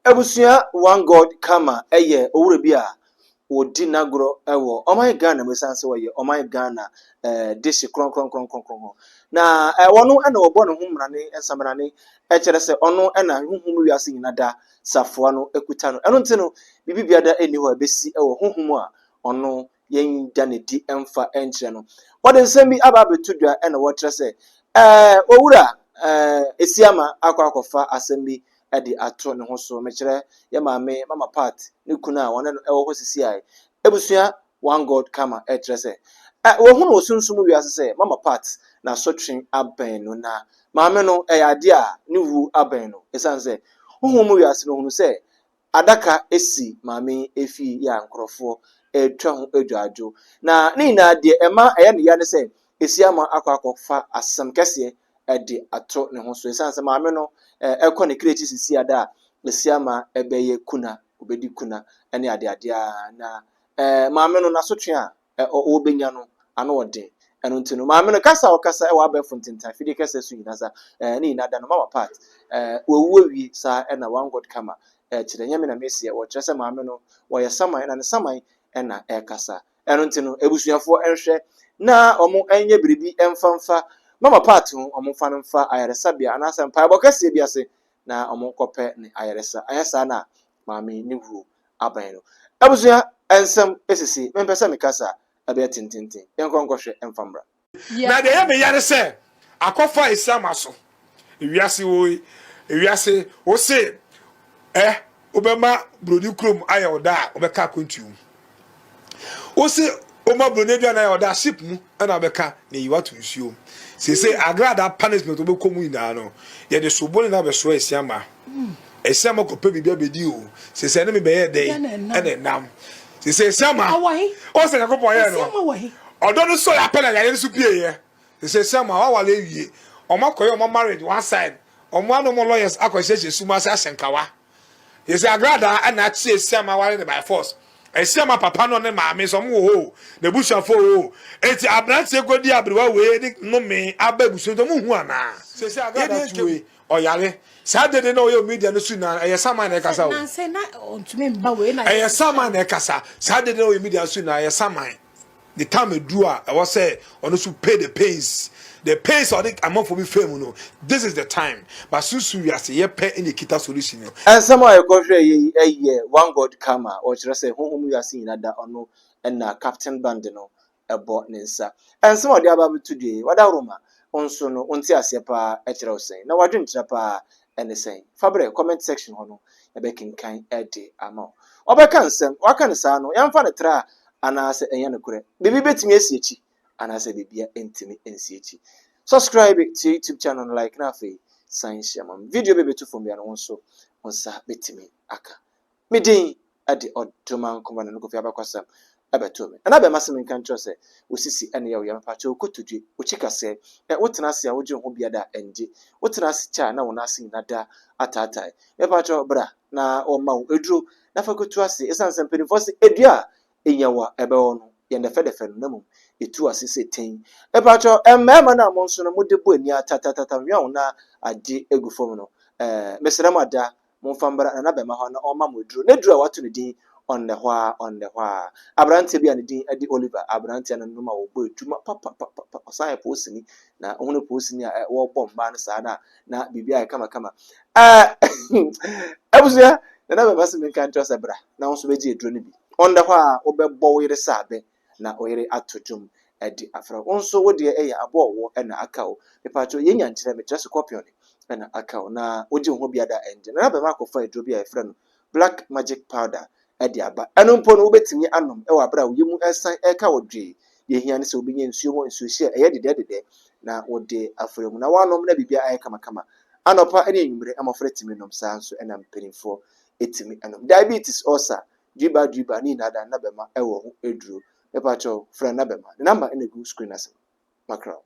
Abusua one God kama eye owure bi a wodi nagro ewo oman Ghana mesanse wo ye oman Ghana dish kron na wono na obo ne ho mrane ensamrane e kire se ono na huhum wiase nyina da safoa no ekuta no eno nti no bibibia da eni ho abesi ewo huhum a ono yen da ne di emfa enkire no wode nsem bi aba betudwa na wo kire se owura Asiamah akwakofa asem bi edi ato ne ho so mekire ye maame mama part ne kuna wona ewo ho sisi ai ebusua one God kama kire se wo hu no sunsum wiase se mama part na sotwen aben no na maame no ade a ne wu aben no esanse huhum wiase no hu se adaka esi maame efi ya nkrofo etwa ho adwajo na ne ina de ema eye ne ya ne se Asiamah akwakofa asem kese edi ato ne ho so esanse maame no ekọ ne kreti sisi ada Asiamah ebeye kuna obedi kuna ene ade na maame no nasotwe a obenya no ano ode eno ntino maame no kasa okasa e wa abefo ntintan fidi kasa su yinasa ne yinada no mama part wowu awie sa ena one God kama kire nyame na mesie wo kire se maame no wo ye saman na ne saman ena kasa eno ntino ebusuafo enhwe na omo enye biribi emfamfa mama part ho omo fa no mfa ayaresabia anasa mpa bokase bi ase na omo kope ne ayesa na maame ne hu aban no abusua ensem esisi mempesa mikasa abia tintintin yenkonkwohwe emfambra na de ye me yare se akofa Asiamah so ewiase wo se obema brodi krom aye oda obeka kontu wo se oma brodi dua na aye oda ship mu na obeka na yiwa to nsuo se Agradaa punishment obekomu ina no ye de soboni na be so Asiamah ko pe bibia bedi o se ne me be ye dey ene nam se Asiamah o se yakopo ye no odo no so ya pele ya yesu pie ye se Asiamah wa wale wie omakoye omo marriage one side omo anu mo lawyers akwese suma se asenkawa ye se Agradaa na chi Asiamah wale by force Asiamah papa no ne maame so mo ho na bushafo o enti abrantie godi abrewa we ni no me ababuso to mo hu ana se Agradaa tuwe oyare sadede na oyo media no su na Asiamah na kasa o na se na ontumi mba we na Asiamah na kasa sadede na oyo media su na Asiamah the time do I was say on to pay the pains or the amount for me fame no this is the time but susu we as ye pay in the kita solution no and someone go one God kama or should I say whom we are seeing that ono na captain band no ebo nensa and some of the about today wada roma onso no onti asepa e kire osen na wadwen kire pa ene sen fabre comment section hono e be kinkan e de ama obeka nsem waka ne sa no yamfa ne tra anase enye ne kure bibi betimi esi echi anase bibia entimi ensi echi subscribe to YouTube channel like na fe sign share mam video bebe to from bia no so onsa betimi aka medin ade odoman komana no Kofi abakwasam abeto me ana be masem nkan tro se osisi ene ye wo pa che okotudwe ochika se wotena se a woje ho bia da enje wotena se cha na wona se na da atatai me pa cho bra na o ma eduro na fakotu ase esanse mpinifo se edua enyawa ebe ono ye ndefe no namum etu asese ten eba cho emmema na monso no mode bu ani atatata nwa na age egufom no mesrem ada monfambra na be ma ho na o ma moduro ne duro wato ne din on the hwa abrante bia ne din adi Oliver abrante na no ma wo bo etuma papa osan posini na ohunu posini a wo bom ba no sa na bibia kama abusia na be masem kan tro sebra na won so beji eduro ne bi on the hwa obebbo yire sabe na oyire atodum edi afra onso wode eya abowo na akawo mepacho yenya nkyere mekyere scorpion na akawo na oje ho bia da ende na be makofa eduro bia efra no black magic powder edi aba eno mpo no wobetimi anom e wa bra yimu esan eka wodwe ye hia ne se obinya nsuo ho nsuo hye eye dede na wode afra mu na wanom na bibia aye kama anopa ene enwumre amofra timi nom sa nso na mpenifo etimi anom diabetes ulcer Ghpage ni na bema ewo ho eduro epacho friend na bema the number in the good screen as macro